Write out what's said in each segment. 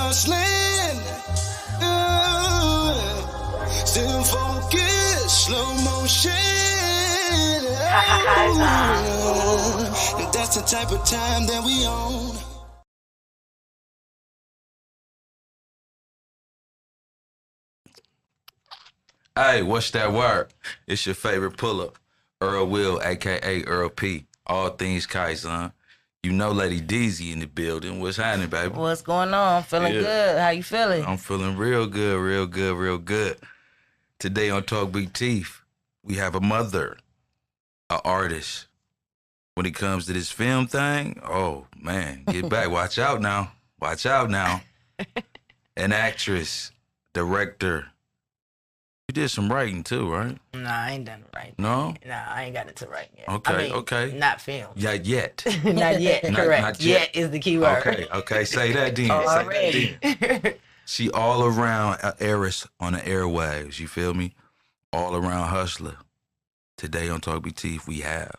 hustling. Still focused, slow motion. And that's the type of time that we own. Hey, what's that word? It's your favorite pull-up, Earl Will, a.k.a. Earl P. All things Kaizon. You know Lady Deezy in the building. What's happening, baby? What's going on? Feeling good. How you feeling? I'm feeling real good, real good, real good. Today on Talk Big Teeth, we have a mother, an artist. When it comes to this film thing, oh, man, get back. Watch out now. Watch out now. An actress, director. You did some writing too, right? Nah, I ain't done writing. No? Nah, I ain't got into writing yet. Okay, okay. Not film. Yeah, yet. Not yet, correct. Not yet. Yet is the key word. Okay. Say that then. Already. Say that then. She all around heiress on the airwaves, you feel me? All around hustler. Today on Talk Big Teeth, we have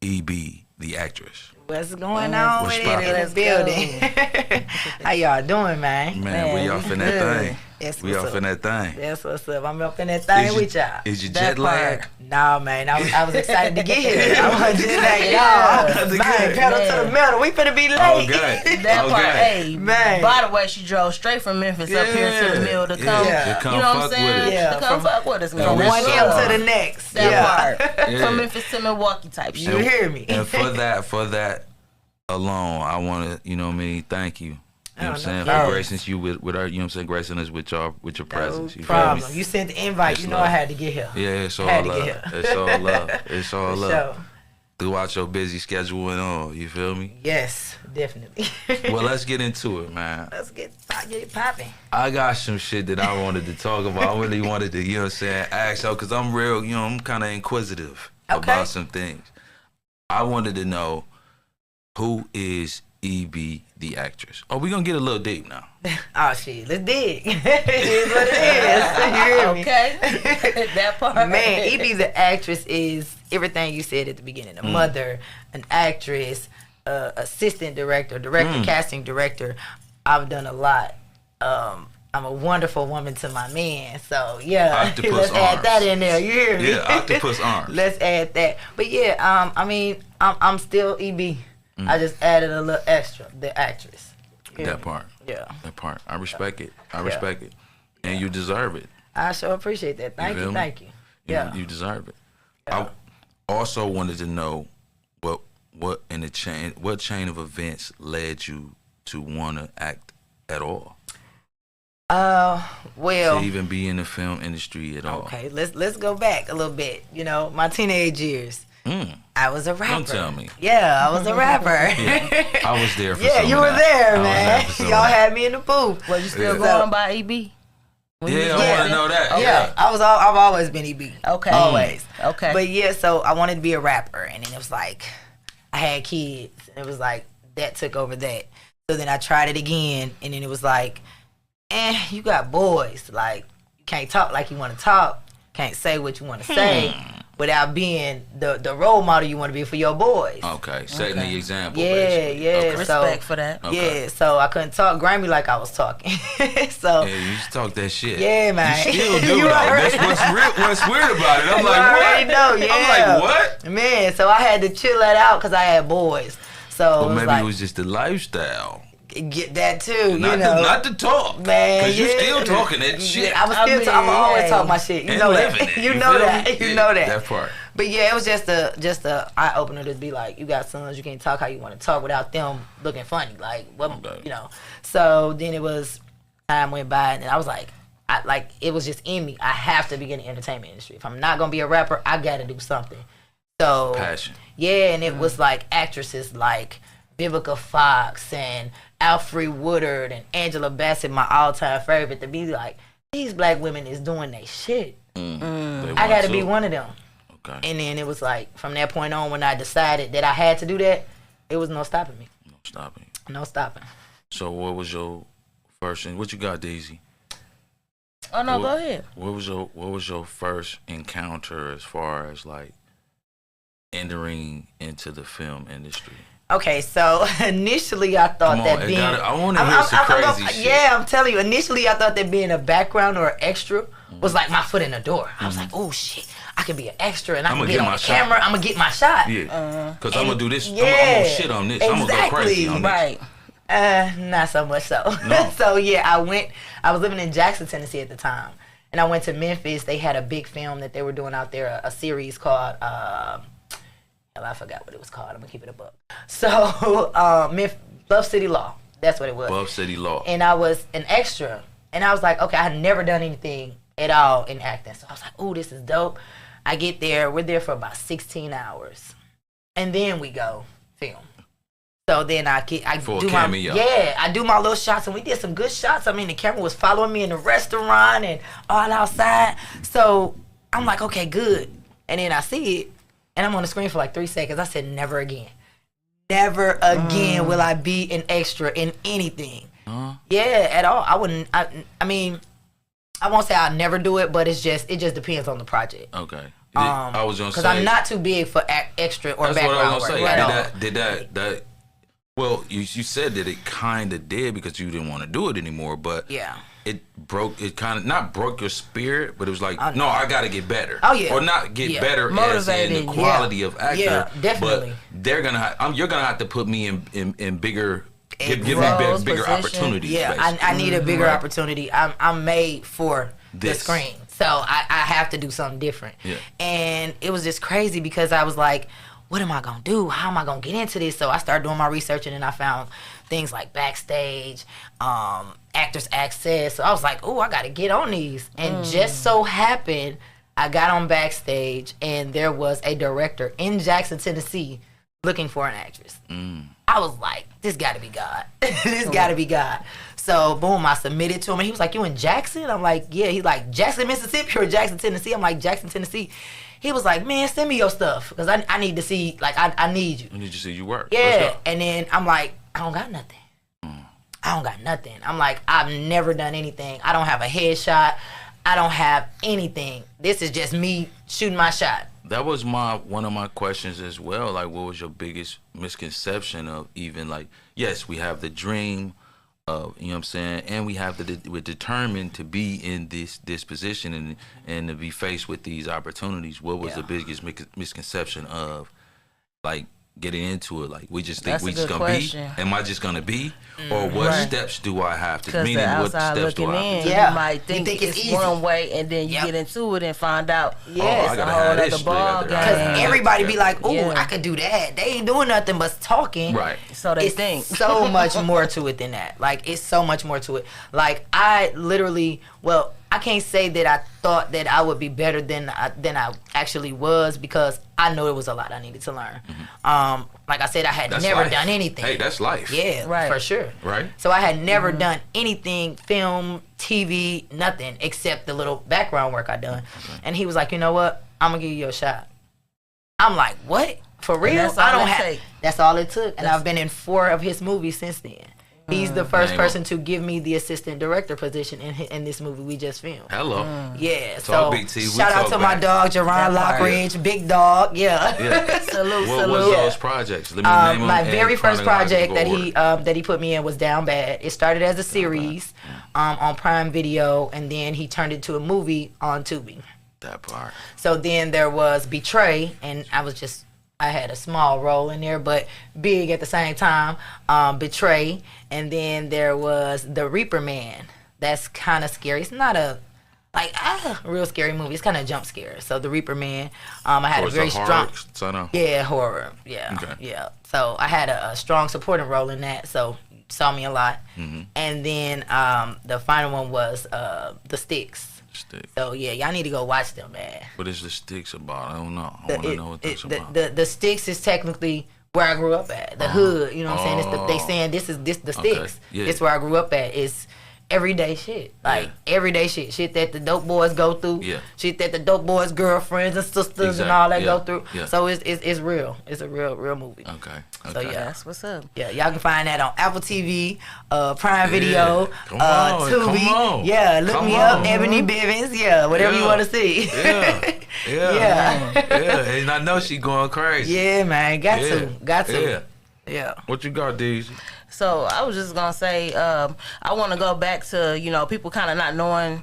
E.B., the actress. What's going on What's with poppin'? it in the building? How y'all doing, man? Man, we off in that thing. That's We what's off up. in that thing. That's what's up. I'm up in that thing with y'all. Is your That jet lag? part. Nah, man. I was excited to get here. I wasn't jet lagged at all. Man, pedal to the metal. We finna be late. Okay. That part. Okay. Hey, man. By the way, she drove straight from Memphis up here to the mill to come. To come You know what I'm fuck saying? with it. Yeah, To come fuck with us, man. From we one saw M her. to the next. That part. Yeah. From Memphis to Milwaukee type shit. You hear me? And for that alone, I want to, you know what I mean, thank you. You know what I'm saying? problem. For gracing you with our, you know what I'm saying, gracing us with your presence. No You problem. feel me? You sent the invite. It's You know love. I had to get here. Yeah, it's all Had to love. get here. It's all love. It's all For love. sure. Throughout your busy schedule and all, you feel me? Yes, definitely. Well, let's get into it, man. Let's get it popping. I got some shit that I wanted to talk about. I really wanted to, you know what I'm saying, ask her, because I'm real, you know, I'm kind of inquisitive about some things. I wanted to know, who is E.B. the actress? Oh, we're going to get a little deep now. Oh, shit. Let's dig. It is what it is. You hear me? Okay. That part. Man, E.B. the actress is everything you said at the beginning. A mother, an actress, assistant director, casting director. I've done a lot. I'm a wonderful woman to my man. So, yeah. Octopus let's arms. add that in there. You hear me? Yeah, octopus arms. Let's add that. But, yeah, I mean, I'm still E.B. I just added a little extra, the actress. That part. Yeah. That part. I respect it. I respect it. And you deserve it. I sure appreciate that. Thank feel you. me? Thank you. Yeah. You deserve it. Yeah. I also wanted to know what chain of events led you to want to act at all? Well, To even be in the film industry at all. okay, let's go back a little bit. You know, my teenage years. I was a rapper. Don't tell me. Yeah, I was a rapper. Yeah, I was there for Yeah, some you of were that. there, I was man. there for some of Y'all that. had me in the booth. Was you still Yeah. going by EB? When you Yeah, was I want there? to know that. Okay. Yeah, I've always been EB. Okay. Always. Okay. But yeah, so I wanted to be a rapper, and then it was like I had kids, and it was like that took over that. So then I tried it again, and then it was like, you got boys, like you can't talk like you want to talk, can't say what you want to say without being the role model you want to be for your boys. Okay, setting the example. Yeah, basically. yeah. Okay. Respect for that. Okay. Yeah, so I couldn't talk Grammy like I was talking. So Yeah, you just talk that shit. yeah, man. You still do You though. already- That's what's weird about it. I'm You like, already what? know, yeah. I'm like, what? Man, so I had to chill that out because I had boys. So Well, it was maybe like, it was just the lifestyle. get that too, Not you know. not the talk. Man, Because you yeah. still talking that shit. I was still I'm always talking my shit. You And know living that. it. You You know feel that. me? You Yeah, know that. that part. But yeah, it was just a eye opener to be like, you got sons, you can't talk how you want to talk without them looking funny. Like, what, Okay. you know. So then it was, time went by, and I was like, it was just in me. I have to be in the entertainment industry. If I'm not gonna be a rapper, I got to do something. So Passion. yeah, and it was like actresses like Vivica Fox and Alfre Woodard and Angela Bassett, my all-time favorite, to be like, these black women is doing their shit. I got to be one of them. Okay. And then it was like, from that point on, when I decided that I had to do that, it was no stopping me. No stopping. No stopping. So what was your first? What you got, Daisy? Oh no, go ahead. What was your first encounter as far as like entering into the film industry? Okay, so initially I thought that being I want to hear some crazy shit. Yeah, I'm telling you. Initially I thought that being a background or an extra was like my foot in the door. I was like, oh shit, I can be an extra and I can be on the camera. I'm gonna get my shot. Yeah, because I'm gonna do this. I'm gonna shit on this. Exactly. I'm gonna go crazy on this. Right. Not so much so. No. So yeah, I was living in Jackson, Tennessee at the time, and I went to Memphis. They had a big film that they were doing out there, a series called. I forgot what it was called. I'm gonna keep it a buck. So, Love City Law. That's what it was. Love City Law. And I was an extra, and I was like, okay, I had never done anything at all in acting. So I was like, ooh, this is dope. I get there. We're there for about 16 hours, and then we go film. So then I do my I do my little shots, and we did some good shots. I mean, the camera was following me in the restaurant and all outside. So I'm like, okay, good. And then I see it. And I'm on the screen for like 3 seconds. I said, never again. Never again will I be an extra in anything. Yeah, at all. I wouldn't. I mean, I won't say I'll never do it, but it just depends on the project. Okay. I was gonna say, because I'm not too big for extra or that's background what I was work. gonna say. Did that? Well, you said that it kind of did because you didn't want to do it anymore, but yeah. It kind of not broke your spirit, but it was like, no, I got to get better. Oh yeah, or not get better motivated. As in the quality of actor. Yeah, definitely. But they're you're gonna have to put me in bigger, give me bigger opportunities. Yeah, I need a bigger opportunity. I'm made for the screen, so I have to do something different. Yeah. And it was just crazy because I was like, what am I gonna do? How am I gonna get into this? So I started doing my research, and then I found things like backstage, actors access. So I was like, oh, I gotta get on these. And just so happened, I got on backstage, and there was a director in Jackson, Tennessee, looking for an actress. I was like, this gotta be God. This gotta be God. So boom, I submitted to him, and he was like, you in Jackson? I'm like, yeah. He's like, Jackson, Mississippi or Jackson, Tennessee? I'm like, Jackson, Tennessee. He was like, man, send me your stuff because I need to see, like, I need you. I need to see you work. Yeah. And then I'm like, I don't got nothing. I don't got nothing. I'm like, I've never done anything. I don't have a headshot. I don't have anything. This is just me shooting my shot. That was one of my questions as well. Like, what was your biggest misconception of even, like, yes, we have the dream of, you know what I'm saying, and we're determined to be in this position and to be faced with these opportunities. What was the biggest misconception of, like, getting into it? Like, we just think we just gonna be? Am I just gonna be? Or what steps do I have to? Meaning, the what steps do I have to? Yeah. You might think it's easy. one way, and then you get into it and find out it's a whole other ball game. Because everybody be like, ooh, I could do that. They ain't doing nothing but talking. Right. So they think. So much more to it than that. Like, it's so much more to it. Like, I literally, I can't say that I thought that I would be better than I actually was because I know it was a lot I needed to learn. Like I said, I had never done anything. Hey, that's life. Yeah, right. For sure. Right. So I had never done anything, film, TV, nothing, except the little background work I done. Okay. And he was like, you know what? I'm going to give you a shot. I'm like, what? For real? That's all it took. And I've been in 4 of his movies since then. He's the first person to give me the assistant director position in this movie we just filmed. Hello. Yeah. Talk so Big T. Shout out to my dog, Jerron Lockridge, Big Dog. Yeah. Salute. What was those projects? Let me name my them very first project order. that he put me in was Down Bad. It started as a series on Prime Video, and then he turned it to a movie on Tubi. That part. So then there was Betray, and I had a small role in there, but big at the same time. Betray, and then there was The Reaper Man. That's kind of scary. It's not a real scary movie. It's kind of jump scare. So The Reaper Man. I had a very strong. Horror. Yeah. Okay. Yeah. So I had a strong supporting role in that. So you saw me a lot. Mm-hmm. And then the final one was The Sticks. So yeah, y'all need to go watch them, man. What is The Sticks about? I don't know. I want to know what that's about. The Sticks is technically where I grew up at, the hood. You know what I'm saying? They saying this the Sticks. Okay. Yeah. It's where I grew up at. It's everyday shit, everyday shit that the dope boys go through, shit that the dope boys' girlfriends and sisters and all that go through. Yeah. So it's real. It's a real movie. Okay. So yeah, that's what's up. Yeah, y'all can find that on Apple TV, Prime Video, Tubi. Yeah, look me up, Ebony Bivens. Yeah, whatever you want to see. Yeah. And I know she going crazy. Yeah, man, got to. Yeah. Yeah. What you got, Daisy? So I was just gonna say, I want to go back to people kind of not knowing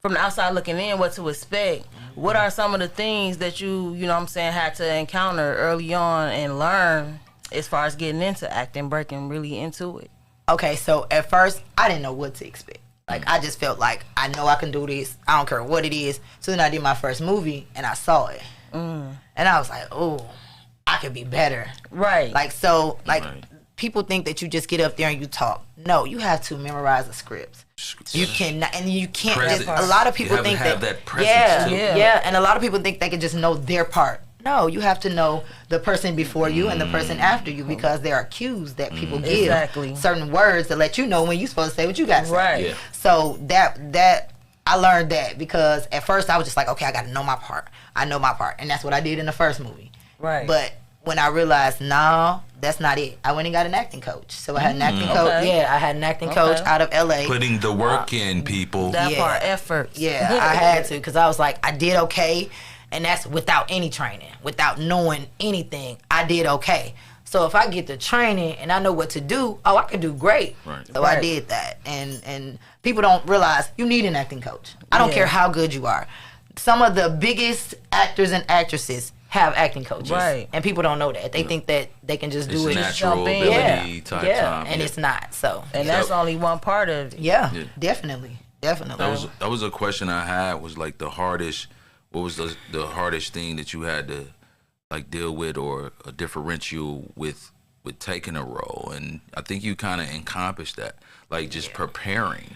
from the outside looking in what to expect. What are some of the things that you know what I'm saying, had to encounter early on and learn as far as getting into acting, breaking really into it? Okay, so at first I didn't know what to expect. Like I just felt like I know I can do this. I don't care what it is. So then I did my first movie and I saw it, and I was like, oh, I could be better. Right. Like so, like people think that you just get up there and you talk. No, you have to memorize the scripts. You cannot, and you can't. Just, a lot of people think that presence too. Yeah, and a lot of people think they can just know their part. No, you have to know the person before you and the person after you, because there are cues that people give, certain words to let you know when you're supposed to say what you got to say. Right. Yeah. So that I learned that, because at first I was just like, okay, I got to know my part. I know my part, and that's what I did in the first movie. Right. But when I realized, no, that's not it, I went and got an acting coach. So I had an acting coach. Okay. Yeah, I had an acting coach out of LA. Putting the work in, people. That part, effort. Yeah, I had to, because I was like, I did okay. And that's without any training, without knowing anything. I did okay. So if I get the training and I know what to do, I can do great. Right. So I did that. And people don't realize you need an acting coach. I don't care how good you are. Some of the biggest actors and actresses have acting coaches. Right. And people don't know that. They think that they can just do it. Natural jump in. ability type time. And it's not. So. And that's only one part of it. Yeah. Definitely. That was a question I had, was like the hardest. What was the hardest thing that you had to like deal with or a differential with taking a role? And I think you kind of encompassed that, like just preparing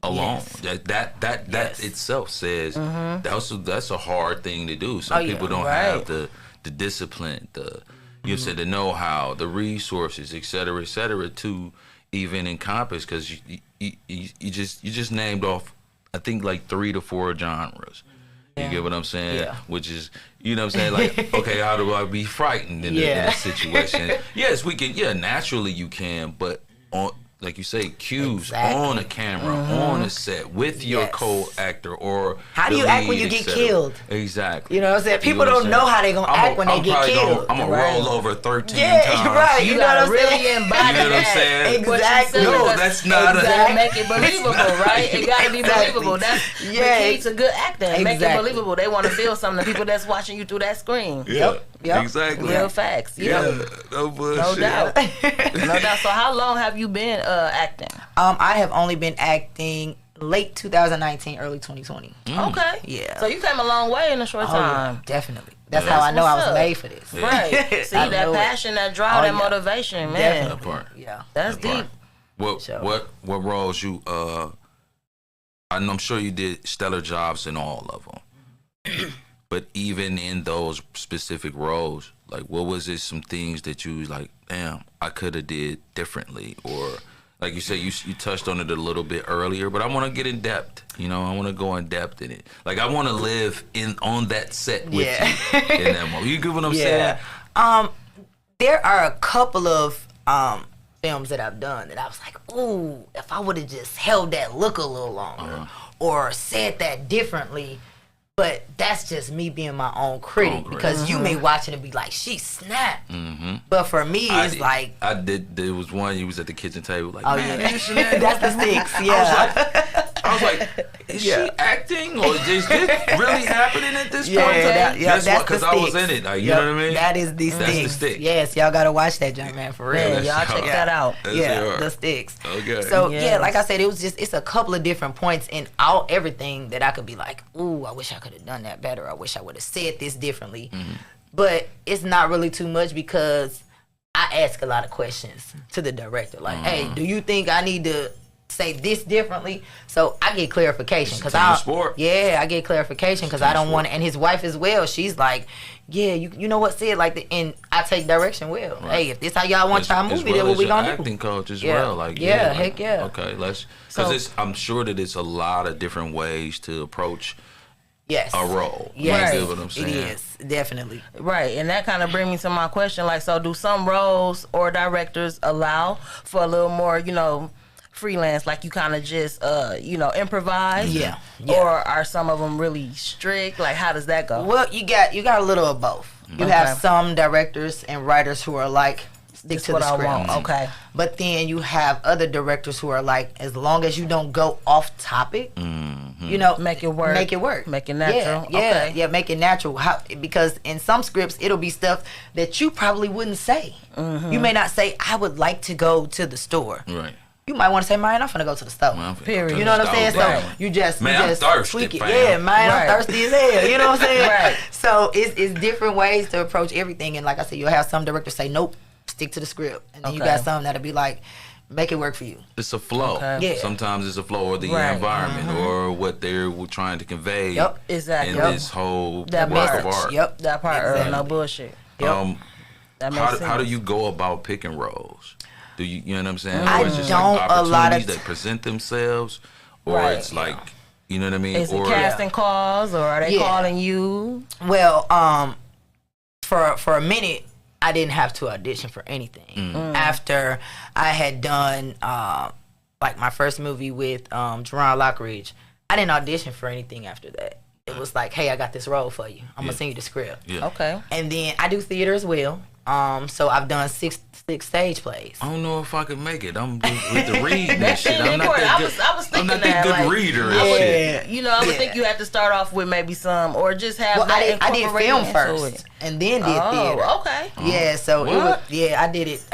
alone. That itself says that's a hard thing to do. Some people don't have the discipline, you said the know-how, the resources, et cetera, to even encompass, because you just named off, I think, like 3 to 4 genres. You get what I'm saying? Yeah. Which is, you know what I'm saying? Like, okay, how do I be frightened in a situation? Yes, we can. Yeah, naturally you can, but on, like you say, cues on a camera, on a set, with your co-actor or how do you act when you get killed? Exactly. You know what I'm saying? People don't know how they gonna act when they get killed. I'm gonna roll over 13 times. Yeah, right. You gotta really embody that. You know what I'm saying? Exactly. No, that's not make it believable, right? It gotta be believable. That's the key to good acting. Make it believable. They want to feel something. The people that's watching you through that screen. Yep. Exactly. Real facts. Yeah. No bullshit. No doubt. No doubt. So how long have you been acting? I have only been acting late 2019, early 2020. Okay. Yeah. So you came a long way in a short time. Yeah, definitely. That's how I know I was made for this. Right. See, that passion, that drive, that motivation, man. That part. Yeah. That's deep. What roles you I'm sure you did stellar jobs in all of them. But even in those specific roles, like what was it, some things that you was like, damn, I could have did differently? Or like you said, you touched on it a little bit earlier, but I want to get in depth. You know, I want to go in depth in it. Like I want to live on that set with you in that moment. You get what I'm saying? There are a couple of films that I've done that I was like, ooh, if I would have just held that look a little longer or said that differently. But that's just me being my own critic, because you may watch it and be like, she snapped. But for me, it's like... I did. There was one, you was at the kitchen table like, man, that's the sticks, I was like, is she acting? Or is this really happening at this point? That's because I was in it. Like, you know what I mean? That is the sticks. That's the sticks. Yes, y'all got to watch that junk, man, for real. Y'all check that out. The sticks. Okay. So, like I said, it's a couple of different points in everything that I could be like, ooh, I wish I could have done that better. I wish I would have said this differently. But it's not really too much, because I ask a lot of questions to the director. Like, hey, do you think I need to say this differently? So I get clarification, because I get clarification, because I don't want to. And his wife as well, she's like, yeah, you know what, say it like that, and I take direction well. Hey, if this how y'all want y'all movie, then what we gonna do? Acting coach as well, like heck yeah. Okay, because I'm sure that it's a lot of different ways to approach a role. Yes, you know what I'm saying? It is definitely right. And that kind of brings me to my question. Like, so do some roles or directors allow for a little more, freelance, like you kind of just improvise? Or are some of them really strict? Like, how does that go? Well, you got a little of both. You have some directors and writers who are like, stick That's to what the I script. want. Okay. But then you have other directors who are like, as long as you don't go off topic, you know, Make it work. Make it work. Make it natural. Yeah, Okay. make it natural. Because in some scripts, it'll be stuff that you probably wouldn't say. You may not say, I would like to go to the store. Right. You might want to say, man, I'm finna go to the store. Man, I'm finna Period. go to You know the what I'm saying? store, So damn. you just thirsty, tweak it. fam. Yeah, man, Right. I'm thirsty as hell. You know what I'm saying? Right. So it's different ways to approach everything. And like I said, you'll have some directors say, nope, stick to the script. And then you Okay. got some that'll be like, make it work for you. It's a flow. Okay. Yeah. Sometimes it's a flow, or the Right. environment, or what they're trying to convey. Yep. Exactly. In Yep. this whole That work of message. art. Yep. That part, Exactly. no bullshit. Yep. That makes sense. How do you go about picking roles? Do you know what I'm saying? I Or it's just don't like a lot of opportunities that present themselves, or Right. it's like, you know what I mean? Is it or casting calls, or are they Yeah. calling you? Well, for a minute, I didn't have to audition for anything. After I had done like my first movie with Jerron Lockridge, I didn't audition for anything after that. It was like, hey, I got this role for you. I'm gonna send you the script. Yeah. Okay. And then I do theater as well. So I've done six stage plays. I don't know if I could make it. I'm just with the reading and That shit. shit I'm not important. that I good. was I'm thinking not that, that good like, reader and Yeah. shit. You know, I would Yeah. think you have to start off with maybe some, or just have Well, that I did incorporated film into first, it. and then did theater. Oh, okay. Yeah, so it was, What? yeah, I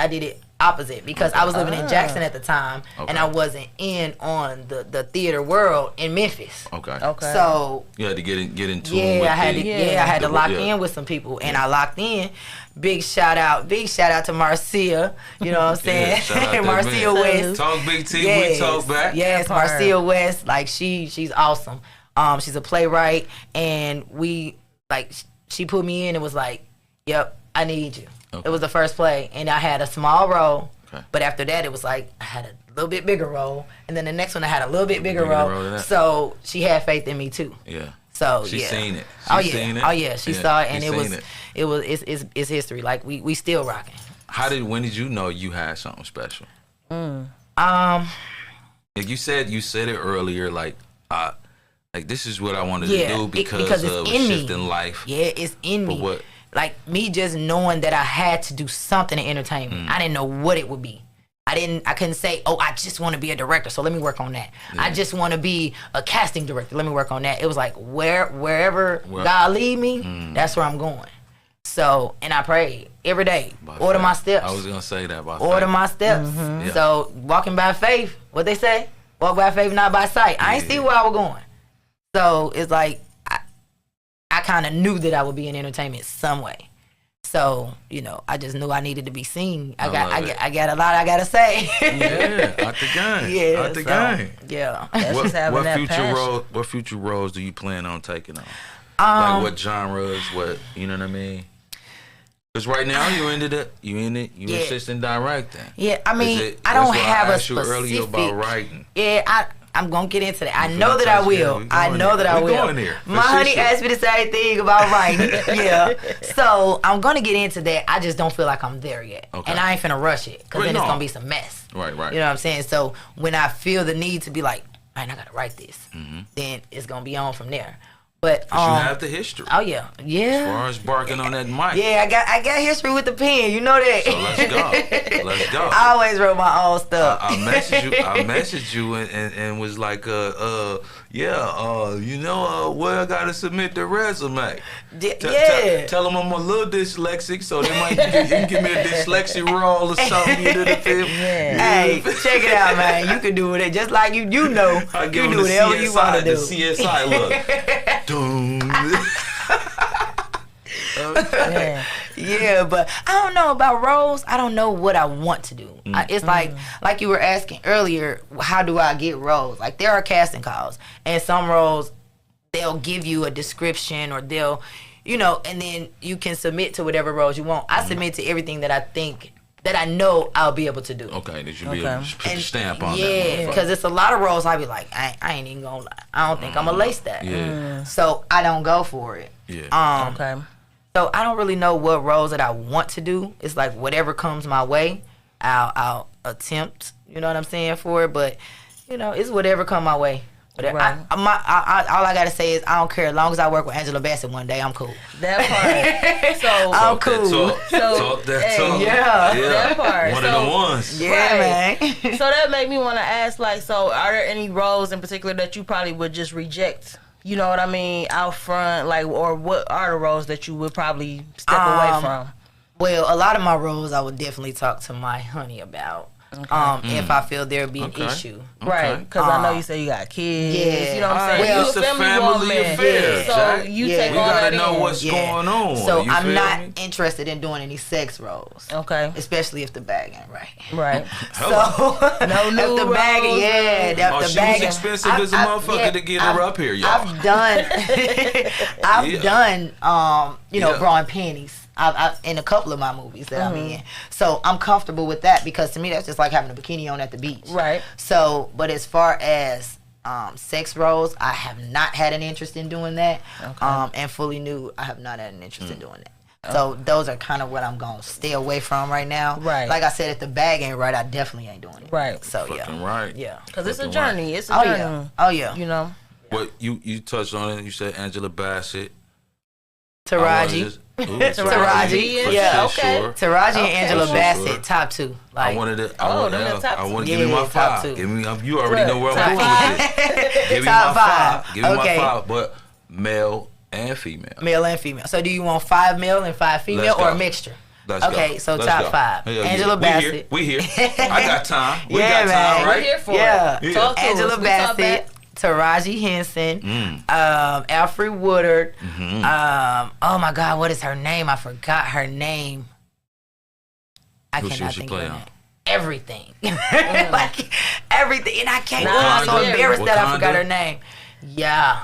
did it opposite because I was living in Jackson at the time, Okay. and I wasn't in on the theater world in Memphis. Okay. Okay. So You had to get in tune yeah, with I had to Yeah. I had to the- lock yeah. in with some people, and I locked in. Big shout out to Marcia. You know what I'm saying? Yeah, shout out that Marcia man. West. Talk Big T, Yes, we talk back. Yes, That part. Marcia West. Like she's awesome. She's a playwright, and she put me in and was like, "Yep, I need you." Okay. It was the first play, and I had a small role. Okay. But after that, it was like I had a little bit bigger role, and then the next one I had a little bit bigger Bigger role role. than that. So she had faith in me too. Yeah. So She yeah, seen it. Oh She yeah, seen it. oh yeah, she Yeah, saw it, she and seen it's history. Like we still rocking. When did you know you had something special? Um, Like you said it earlier, like this is what I wanted Yeah, to do because because of it's in me. shift in life. yeah, it's in But me. what? Like me just knowing that I had to do something in entertainment. I didn't know what it would be. I couldn't say, oh, I just want to be a director, so let me work on that. I just want to be a casting director, let me work on that. It was like wherever God lead me, that's where I'm going. So, and I prayed every day. By Order faith. my steps. I was gonna say that. By Order faith. my steps. Yeah. So walking by faith, what they say? Walk by faith, not by sight. I ain't Yeah. see where I was going. So it's like I kind of knew that I would be in entertainment some way. So, you know, I just knew I needed to be seen. I got a lot I gotta say. Yeah, out the game. Yeah. Out the so, game. Yeah. That's just having that passion. What future roles do you plan on taking on? Like what genres? What, you know what I mean? Because right now you Yeah. assistant directing. Yeah, I mean, Is it- I don't that's why have I a asked you earlier about specific. writing. Yeah, I'm gonna get into that. I We know finna that I touch will. that. We I going know there. that I We will. going there. For My honey sure. asked me the same thing about writing. Yeah. So I'm gonna get into that. I just don't feel like I'm there yet, Okay. and I ain't finna rush it because Well, then no. it's gonna be some mess. Right. You know what I'm saying? So when I feel the need to be like, man, I gotta write this, then it's gonna be on from there. But You have the history. oh yeah, As far as barking on that mic. yeah. I got history with the pen. You know that. So let's go. Let's go. I always wrote my own stuff. I messaged you and was like, where I gotta submit the resume. Yeah. Tell them I'm a little dyslexic, so they might you can give me a dyslexia role or something. You know the film. Hey, check it out, man. You can do it just like you know. I You give them do the whatever you want CSI, to the do. CSI look. Doom. Yeah. Yeah, but I don't know about roles. I don't know what I want to do. It's like you were asking earlier, how do I get roles? Like there are casting calls, and some roles they'll give you a description or they'll, and then you can submit to whatever roles you want. I submit to everything that I think that I know I'll be able to do. Okay, that you be able to put your stamp on that. Yeah, because it's a lot of roles I be like, I ain't even gonna lie. I don't think I'm gonna lace that. Yeah. So I don't go for it. Yeah. Okay. So I don't really know what roles that I want to do. It's like whatever comes my way, I'll attempt. You know what I'm saying for it, but it's whatever come my way. Whatever. Right. All I gotta say is I don't care. As long as I work with Angela Bassett one day, I'm cool. That part. So I'm cool. Talk that talk. Yeah. That part. One of the ones. Yeah, man. So that made me want to ask, like, so are there any roles in particular that you probably would just reject? You know what I mean? Out front, like, or what are the roles that you would probably step away from? Well, a lot of my roles I would definitely talk to my honey about. If I feel there'd be an issue. Right, because I know you say you got kids. Yeah. You know what I'm saying? Well, you it's a family family woman. affair, So Jack. you Yeah. take We all gotta that know in. what's going on. So You I'm feel not me? interested in doing any sex roles. Okay. Especially if the bag ain't right. Right. Hello. So No new if the bag, roles, yeah, Oh, the she bag was expensive as a motherfucker to get her up here, y'all. I've done, I've done, bra and panties. I've in a couple of my movies that I'm in. So I'm comfortable with that because to me that's just like having a bikini on at the beach. Right. So, but as far as sex roles, I have not had an interest in doing that. Okay. And fully nude, I have not had an interest in doing that. So those are kind of what I'm gonna stay away from right now. Right. Like I said, if the bag ain't right, I definitely ain't doing it. Right. So Fucking yeah. right. Yeah. Because it's a Fucking journey. It's a Oh journey. yeah. Oh yeah. You know? But you touched on it. You said Angela Bassett. Taraji. Taraji, For yeah, shit, okay. sure. Taraji and Angela For Bassett, sure. top two. I Like, wanted to. them the top I two. want to give me Yeah, my top five. two. Give me. You already know where Top I'm going with this. Give me Top my five. five. Give me Okay. my five. But male and female. male and female. So do you want 5 male and 5 female Let's or go. a mixture? Let's go. Okay, so Let's top go. 5. Hell yeah. Angela Bassett. We here. I got time. We Yeah, got man. time, We're right? here for Yeah. it. Talk to Angela us. We talk Bassett, back. Taraji Henson, Alfred Woodard. Oh my God, what is her name? I forgot her name. I Who she cannot used to think play of her on? name. Everything. Like everything. And I can't. Nah, Oh, I'm so yeah. embarrassed that I forgot Wakanda? her name. Yeah.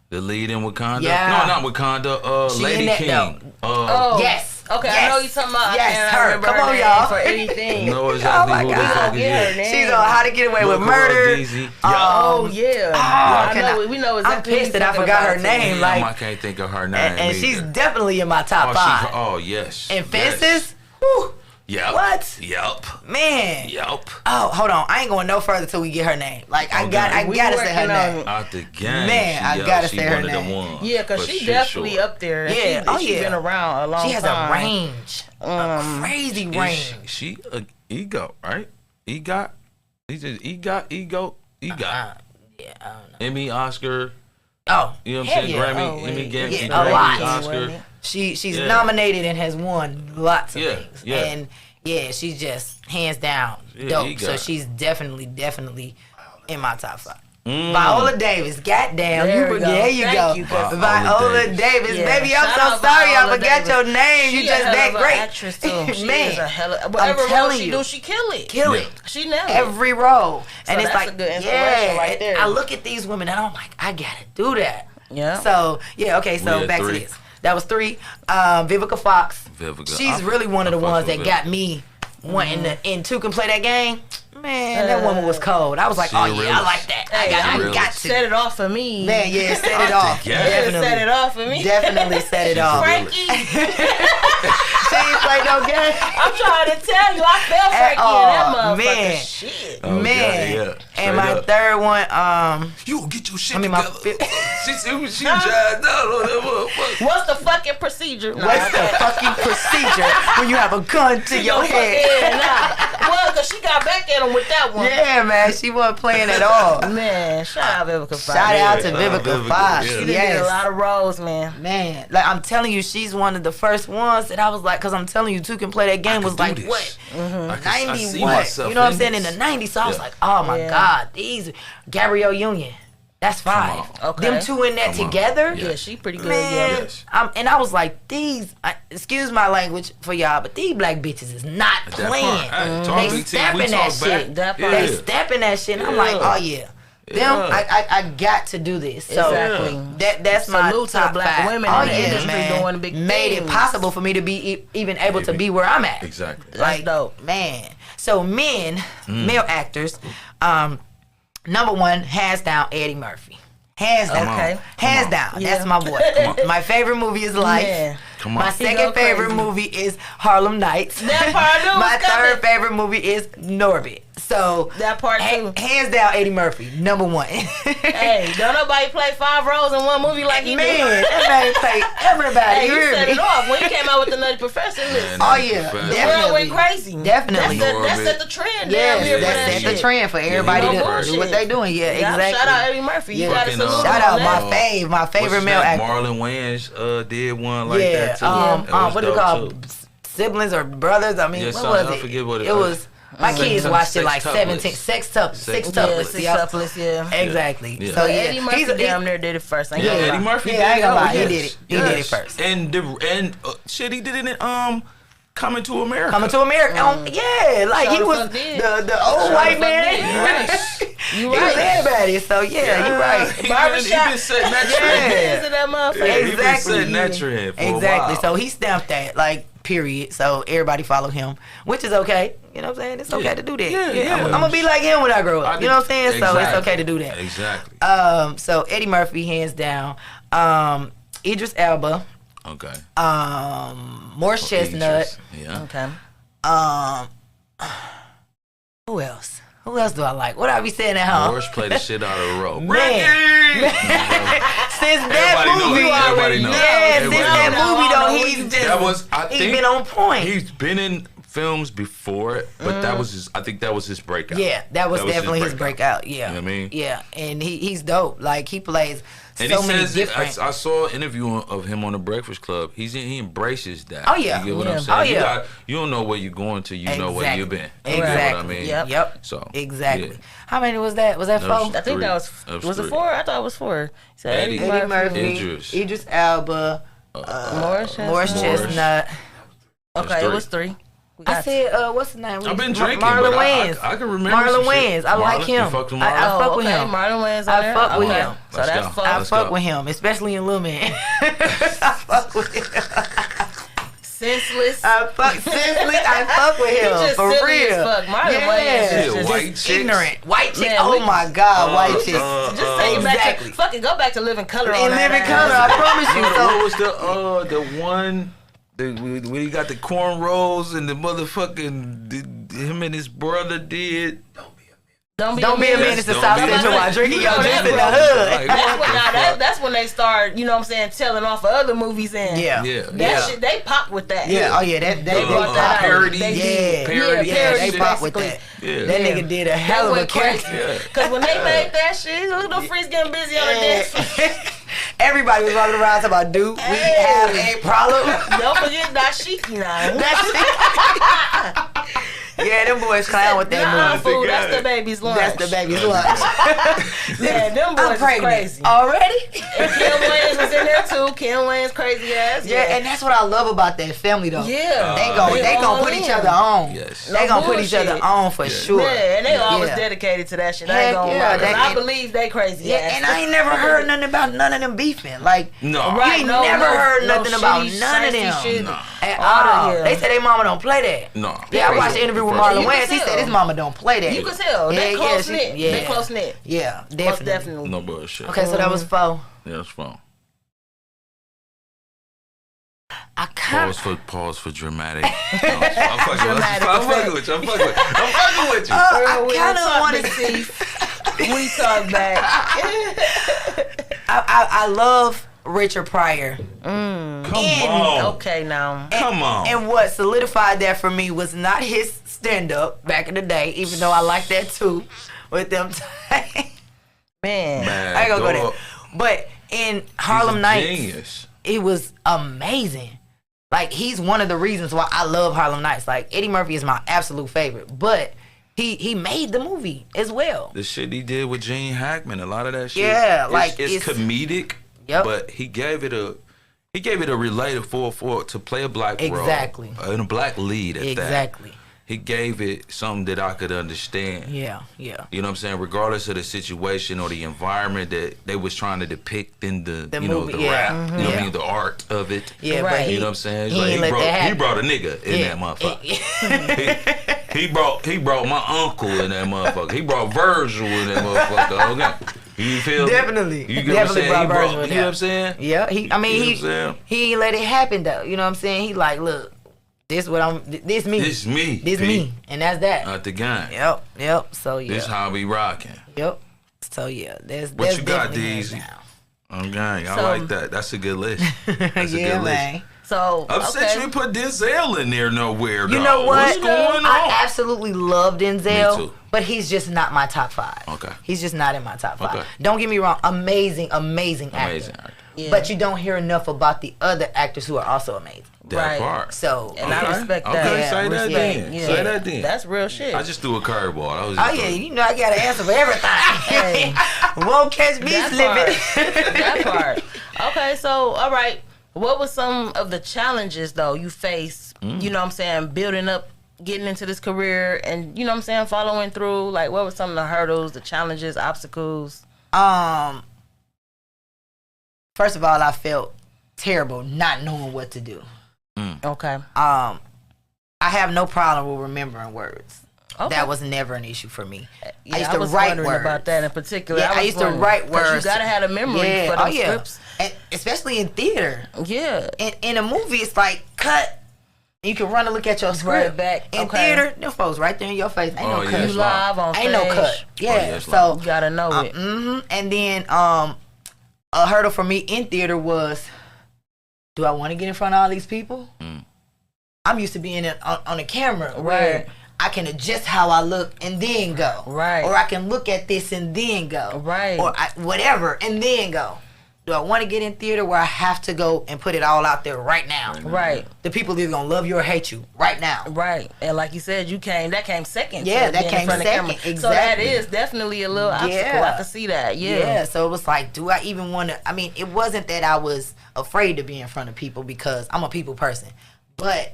The lead in Wakanda. Yeah. No, not Wakanda. She Lady in that, King. Oh. Yes. Okay, Yes. I know you're talking about. Yes, I can't her. remember Come her on, name y'all. for anything. know exactly Oh my who the God. fuck We it gonna get is. her name. She's on How to Get Away with Look, Murder. Deezy. Oh yeah. I can know. I- We know I'm exactly. pissed that I forgot her name. Damn, Like, I can't think of her name. and she's either. definitely in my top 5. Oh yes. And Yes. Fences? Whew, Yep. What? Yep. man. Yep. Oh, hold on. I ain't going no further till we get her name. Like, I Okay. gotta We say her working on name. it. Out the game. Man, I gotta say her one of name. the ones. Yeah, because For she shit, definitely sure. up there. And Yeah, oh, she's yeah. been around a long time. She has a range. A crazy range. Is she a ego, right? He's just ego. Yeah, I don't know. Emmy, Oscar. Oh, You know what I'm hell saying? yeah. Grammy, Oh, Emmy, wait. Grammy, Yeah, a Grammy, lot. Oscar. She's Yeah. nominated and has won lots of Yeah, things. yeah. And yeah, she's just hands down Yeah, dope. he So got- she's definitely in my top 5. Viola Davis, goddamn, There we go. there you Thank go. you, Viola Viola Davis. Davis, Yeah. baby, I'm Shout so out sorry I Viola forgot Davis. your name. She You just a hell that of a great, actress too. She man. is a hell of, whatever role telling she you. do, she kill it. Kill Yeah. it. She nailed it. Every role, and it's that's like, a good inspiration right there. I look at these women and I'm like, I gotta do that. Yeah. So yeah, okay. So had back 3. to this. That was 3. Vivica Fox. Vivica. She's I- really one of the I fuck ones with that got Vivica. me wanting to. And 2 can play that game. Man, that woman was cold. I was like, She oh a yeah, I realist. like that. Hey, I realist. got to. Set it off for me. Man, yeah, set it off. Yeah. Definitely. Set it off for me. Definitely set it off. Frankie, She ain't play no game. I'm trying to tell you, I felt Frankie Oh, in that motherfucker. man. Shit. Oh, Man. yeah. And Straight my up. third one, You gonna get your shit I mean, my together. She jazzed out on that motherfucker. What's the fucking procedure? Nah, what's the fucking procedure when you have a gun to your head? Yeah, nah. Well, cause she got back at him with that one. Yeah, man, she wasn't playing at all. Man, shout out Vivica Fox. Shout out to Yeah, Vivica Vivica, Fox. yeah. She done Yes. did a lot of roles, man. Man, like I'm telling you, she's one of the first ones that I was like, cause I'm telling you, 2 can play that game was could do like this. what, I 90 see what? myself You know what I'm in saying? In this. the 90s, so I was Yeah. like, oh my Yeah. God, these Gabrielle Union, that's 5. on. Okay. Them 2 in that Come on. together. Yeah. Yeah, she pretty good. Man, Yeah. Yes. and I was like, excuse my language for y'all, but these black bitches is not That playing. part. Hey, talk They big T, stepping we that talk shit. back. That part. They Yeah. stepping that shit. And I'm Yeah. like, oh yeah. Them, Yeah. I got to do this. So Exactly. that's my Salute to the top black 5. women oh, in the yeah, industry man. doing big Made it things. possible for me to be even able to be where I'm at. Exactly. That's Like, dope. man. So men, male actors, number 1, hands down, Eddie Murphy. Hands down. Okay. Hands down. Yeah. That's my boy. My favorite movie is Life. Yeah. Come on. My second favorite movie is Harlem Nights. That part I knew My was coming. third favorite movie is Norbit. So That part too. hands down, Eddie Murphy, number one. Hey, don't nobody play 5 roles in one movie like he Man, did. that man played everybody. Hey, you you hear set me? it off when he came out with the Nutty Professor list. Oh yeah, The The world definitely. went crazy. Definitely. That set the trend down Yes, here for that that set shit. the trend for everybody no to do bullshit. what they doing. Yeah, exactly. Shout out Eddie Murphy. You Yeah. got to Fucking, salute Shout him out on my that. my favorite male actor. Marlon Wayans did one like Yeah, that too. That was what do you dope, call too. siblings or brothers? I mean, Yeah, what something, was I it? forget what it It was. was. My Sex- kids watched it like sextuplets. 17 sextuplets. Yeah, Yep. sextuplets, yeah. Exactly. Yeah. So yeah, Eddie Murphy damn near did it first. Yeah, Eddie Murphy Yeah, did I ain't gonna lie, it. he did it. He did it first. And shit, he did it in Coming to America. Coming to America. Yeah, like he Sure was fuck did. the old white man. You He was right. everybody. So yeah, you're right. He been setting that trend. Yeah. Into that motherfucker. Yeah, he been Exactly. setting that trend for a Exactly. while. So he stamped that, like, period. So everybody follow him, which is okay. You know what I'm saying? It's okay Yeah. to do that. Yeah. I'm gonna be like him when I grow up. You know what I'm saying? So it's okay to do that. Exactly. So Eddie Murphy, hands down. Idris Elba. Okay. Morris Chestnut. Yeah. Okay. Who else? Who else do I like? What I be saying at home? Morris played the shit out of the role. Man. Since that Everybody know movie, it. Everybody know it. yeah, since Everybody that know it. movie though, That he's just That was. I he's think been on point. He's been in films before it, but that was his. I think that was his breakout. Yeah, that was definitely his breakout. Yeah, You know what I mean? Yeah, and he's dope. Like he plays And so he many says, different. I saw an interview of him on the Breakfast Club. He embraces that. Oh, yeah. You get what Yeah. I'm saying? Oh, yeah. You don't know where you're going till you know where you've been. You know Exactly. what I mean? Yep. So exactly. yeah. How many was that? Was that That was four? I think that was That was was it three. 4? I thought it was 4. So Eddie Eddie Murphy, Idris. Idris Elba, Morris Morris Chestnut. Chestnut. Okay, three. it was 3. We I got said, what's his name? I've been drinking, Marlon but Wayans. I can remember Marlon some shit. Wayans. I like Marlon? him. You fucked with I Marlon? fuck with him. Marlon Wayans. I fuck with him. So Let's that's go. 4. I Let's fuck go. with him, especially in Lil Man. I fuck with him. Senseless. I fuck with He him just for silly real. as fuck. Marlon Wayans is Yeah, just white chicks. Ignorant white chick. Man, Oh we- my God, white chicks. Just take it back exactly. to fucking go back to Living Color on In that living ass. color, I promise you. What So was the one when he got the cornrows and the motherfucking him and his brother did? Don't be don't be a menace to Don't South be a Central while menace. drinking your You know juice that, in the bro. hood. Like, That's what when the fuck? that's when they start, you know what I'm saying, telling off of other movies and Yeah. Yeah. that shit they pop with that. Yeah, oh yeah, that They brought that out. parody, They yeah, parody, yeah, they parody, pop with that. basically. Yeah. That Yeah. nigga did a That hell of a went crazy. character. Cause when they made that shit, look at them freaks getting busy on the dance. Everybody was walking around talking about, dude, we have a problem. Don't forget Dashiki now. Yeah, them boys clown with that Nah, movie. fool, that's the baby's lunch. That's the baby's lunch. Yeah, them boys I'm is pregnant crazy. already. And Kim Wayans was in there too. Kim Wayans crazy ass. Yeah, and that's what I love about that family though. Yeah. They gonna put each other on. Yes. They gonna put each other bullshit. on for sure. Yeah, and they always Yeah. dedicated to that shit. I Heck ain't gonna yeah, lie. 'Cause that- I believe they crazy Yeah, ass. and I ain't never heard nothing about none of them beefing. Like, No. you Right, ain't no, never no, heard no nothing about shitty, none of shiesty them shit. No. at All all. of them. They said their mama don't play that. No. Yeah, I watched the interview with Marlon You can Wayans. He tell. said his mama don't play that. You can tell. They Yeah, close she- knit. yeah. They close knit. Yeah, Most definitely. definitely. No bullshit. Okay, so that was 4. Yeah, that's fine. I kind Pause for dramatic. I'm fucking with you. I'm fucking with you. I We kind don't of talk want to big see. We talk back. I love Richard Pryor. Come on. Okay, now. Come on. And what solidified that for me was not his stand up back in the day, even though I like that too with them. Man. Man, I ain't gonna go dog. there. But in He's Harlem a Nights, genius. it was amazing. Like, he's one of the reasons why I love Harlem Nights. Like, Eddie Murphy is my absolute favorite. But he made the movie as well. The shit he did with Gene Hackman, a lot of that shit. Yeah, like, it's it's- comedic. Yep. But he gave it a relatable for to play a black Exactly. role and a black lead at that. Exactly. He gave it something that I could understand. Yeah, yeah. You know what I'm saying? Regardless of the situation or the environment that they was trying to depict in the The you know, movie, the yeah. rap. You know what I Yeah. mean? The art of it. Yeah, Right. but he, You know what I'm saying? he ain't let that he happen. brought a nigga in that motherfucker. He brought my uncle in that motherfucker. He brought Virgil in that motherfucker. Okay. You feel me? Definitely. You get what I'm Definitely saying? brought He version brought, with you know what I'm that. saying? Yeah, he You know what I'm saying? he ain't let it happen though. You know what I'm saying? He like, look, this me. This me. This P. me. And that's that. Out the game. Yep. So yeah. This how we rocking. Yep. So yeah, What you got, definitely hands Deezy? down. Okay, I So- like that. That's a good list. That's a Yeah, good man. list. So Upset you okay. ain't put Denzel in there nowhere. You though. know what? What's going on? I absolutely love Denzel, Me too. but he's just not my top 5. Okay. He's just not in my top 5. Okay. Don't get me wrong, amazing actor. Amazing actor. Yeah. But you don't hear enough about the other actors who are also amazing. That Right. part. So, And I respect that. Okay, Yeah, say that respect. then. Yeah. Say that then. That's real shit. I just threw a curveball. That was oh just yeah, a- you know I got to answer for everything. Hey. Won't catch me That slipping. that part. Okay, so all right. What were some of the challenges though you faced? You know what I'm saying, building up, getting into this career, and you know what I'm saying, following through. Like, what were some of the hurdles, the challenges, obstacles? First of all, I felt terrible not knowing what to do. Okay. I have no problem with remembering words. Okay. That was never an issue for me. Yeah, I used to was write wondering words about that in particular. Yeah, I was used to wondering, write 'cause words. You gotta have a memory for them scripts. And especially in theater. Yeah. In a movie, it's like cut. And you can run and look at your script. Right back. In Okay. theater, them folks right there in your face. Ain't Oh, no yeah, cut. it's You live on Ain't no stage. cut. Yeah. yeah, it's So You gotta know it. And then a hurdle for me in theater was, do I want to get in front of all these people? I'm used to being on the camera where Right. I can adjust how I look and then go. Right. Or I can look at this and then go. Right. Or whatever and then go. Do I want to get in theater where I have to go and put it all out there right now? Right. The people either gonna love you or hate you right now. Right. And like you said, that came second. Yeah, to that being in came front of second. camera. So that Exactly. is definitely a little obstacle. Yeah. I can see that. Yeah. Yeah, so it was like, do I even want to? I mean, it wasn't that I was afraid to be in front of people because I'm a people person, but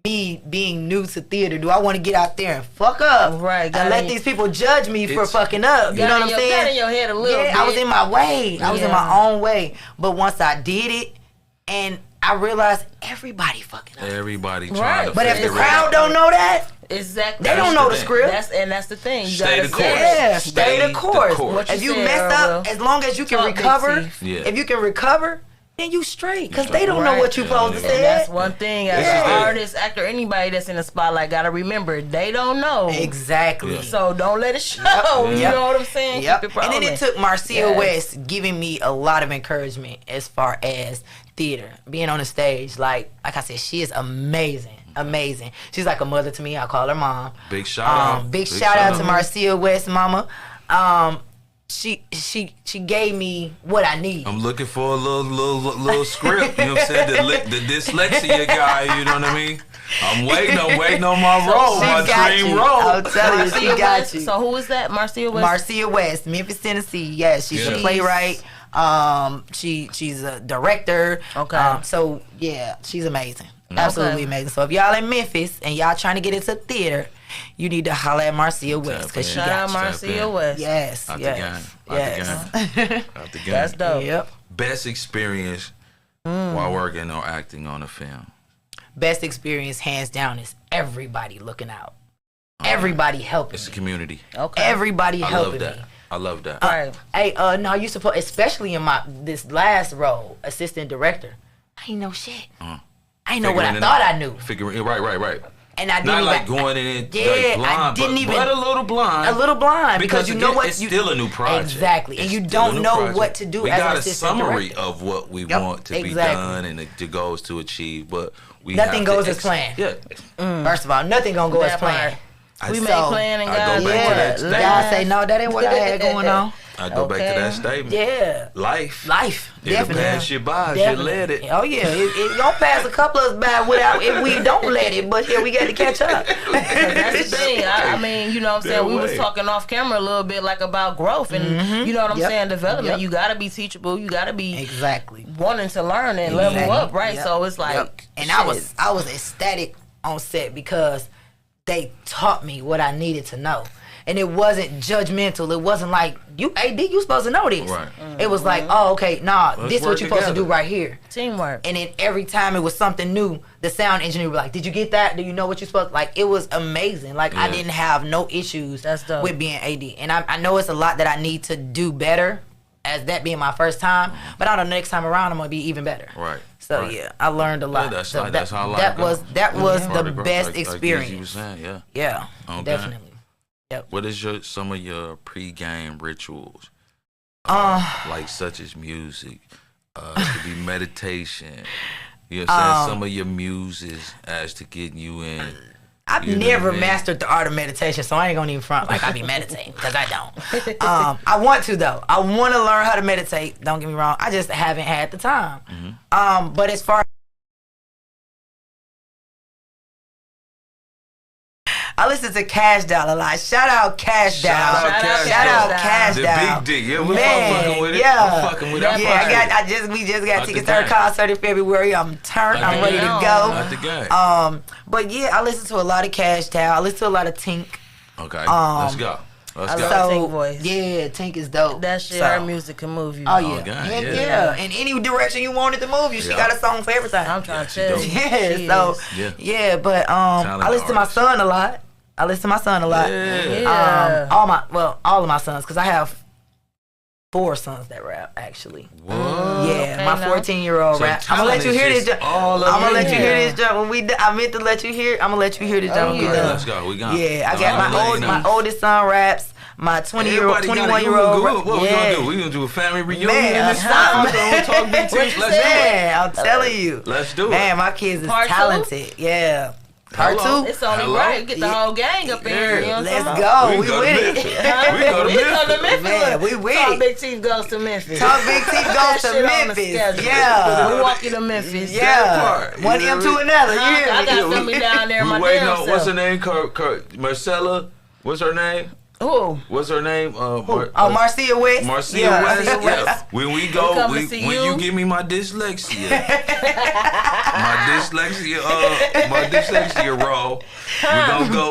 me being new to theater, do I want to get out there and fuck up? Right, And got let it. these people judge me for It's- fucking up. You know what I'm saying? Got in your head a little Yeah, bit. I was in my way. I was in Yeah. my own way. But once I did it, and I realized everybody fucking up. Everybody Right. trying to But if the figure it crowd out. don't know that, Exactly. they don't know the thing. script. That's the thing. You Stay gotta the say course. it. Yeah, stay the course. What If you said, messed up, Will. as long as you can Talk big recover, teeth. Yeah. if you can recover, then you straight. Because straight. they don't know Right. what you supposed to Yeah. say. And that's one thing as Yeah. an artist, actor, anybody that's in the spotlight gotta remember they don't know. Exactly. Yeah. So don't let it show. You Yep. know what I'm saying? Yep. Keep it And then rolling. it took Marcia Yes. West giving me a lot of encouragement as far as theater, being on the stage. Like I said, she is amazing. Amazing. She's like a mother to me. I call her mom. Big shout out. Big shout out to Marcia West, mama. She gave me what I need. I'm looking for a little script. You know what I'm saying? The dyslexia guy. You know what I mean? I'm waiting on my role, She my got dream you. role. I'll tell you, she Marcia got West. you. So who is that? Marcia West. Marcia West, Memphis, Tennessee. Yes, she's Yeah. a playwright. She's a director. Okay. So yeah, she's amazing. Absolutely Okay. amazing. So if y'all in Memphis and y'all trying to get into theater, you need to holler at Marcia West because she Shout out got you. Marcia West. Yes, Out the yes, game. yes. Out the game. That's dope. Yep. Best experience while working or acting on a film. Best experience, hands down, is everybody looking out. Everybody helping It's a me. community. Okay. Everybody I helping love that. me. I love that. Right. Hey, no, you supposed, especially in this last role, assistant director. I ain't know shit. I ain't know what I Figuring it thought out. I knew, Figuring right. and I didn't Not even, like going in Yeah, like blind, I didn't even- but a little blind. a little blind because you know again, what it's you, still a new project. Exactly, and It's you still a don't new know project. what to do We as got an a assistant summary director. of what we Yep, want to be exactly. done and the goals to achieve, but we Nothing have goes to as planned. Yeah, First of all, nothing gonna go as That planned. We So, made plan and I go God back to Yeah, that statement. God say no, that ain't what I had going on. I go back to Okay. that statement. Yeah, Life, life, it'll definitely. pass you by if Definitely. you let it. Oh yeah, it gonna pass a couple of us by without if we don't let it. But yeah, we got to catch up. That's the thing. I mean, you know what I'm saying? That We was way. talking off camera a little bit like about growth and you know what I'm Yep. saying, development. Yep. You gotta be teachable. You gotta be Exactly. wanting to learn and level Exactly. up, right? Yep. So it's like Yep. And shit. I was ecstatic on set because they taught me what I needed to know. and it wasn't judgmental. It wasn't like, you AD, you supposed to know this. Right. It was like, oh, okay, nah, Let's this is what work you're supposed to do together. right here. Teamwork. And then every time it was something new, the sound engineer would be like, did you get that? Do you know what you're supposed to? Like, it was amazing. Like, I Yeah. didn't have no issues That's dope. with being AD. And I know it's a lot that I need to do better, as that being my first time. But I know next time around, I'm going to be even better. Right. So, right. yeah, I learned a lot. that's So like- that's how life that goes. was Part the of growth, best like you was experience. saying, yeah. Yeah, Okay. definitely. What is some of your pre-game rituals? Like such as music, it could be meditation. You know what I'm saying? Some of your muses as to getting you in. I've You know never what I mean? mastered the art of meditation, so I ain't gonna even front like I be meditating, because I don't. I want to, though. I want to learn how to meditate. Don't get me wrong. I just haven't had the time. But as far I listen to Cash Doll a lot. Shout out Cash Doll. Shout out Cash Shout out Doll. Cash The Doll. big dick. Yeah, we Man, fucking with it. yeah. I'm fucking with it. I'm Yeah, fucking with it. we just got Out tickets the to her game. concert in February. I'm turned. I'm ready to Out go. Out the game. But yeah, I listen to a lot of Cash Doll. I listen to a lot of Tink. Okay, let's go. Let's I go. love So Tink voice. yeah, Tink is dope. That shit, So- her music can move you. Oh yeah, God, Heck yeah. yeah. In any direction you wanted to move you, she Yeah. got a song for everything. I'm trying to she tell dope. you. Yeah, She so is. Yeah. but I listen to my artist. son a lot. I listen to my son a lot. Yeah. All of my sons, because I have 4 sons that rap actually. What? Yeah, okay, my now. 14-year-old So rap. I'm gonna let you hear this. talent is just all I'm of gonna it. let you hear Yeah. this. When I meant to let you hear. I'm gonna let you hear this. Oh, when we yeah. done. Let's go. We got. Yeah, I got my oldest son raps. My 21-year-old. What we gonna do? We gonna do a family reunion Man, in this something. time? Talk big teeth. Let's do it. Man, I'm telling you. Let's do it. Man, my kids is Part two? talented. Yeah. Part Hello. 2. It's only Hello? right. Get the whole gang up in here. You know what I'm Let's talking go. We go to with Memphis. it. We go to We go to Memphis. Memphis. Man, we with Talk it. Big Teeth goes to Memphis. Talk Big Teeth goes That to shit on the Memphis. schedule. Yeah. We walk you to Memphis. Yeah. part, you One know M what to I mean? another. You I hear got me? family down there. We My waiting damn on what's her self. name? Marcella. What's her name? Who? What's her name? Marcia West. Marcia Yeah. West. Marcia West. Yeah. When we We go, come to when see you you. give me my dyslexia, my dyslexia roll,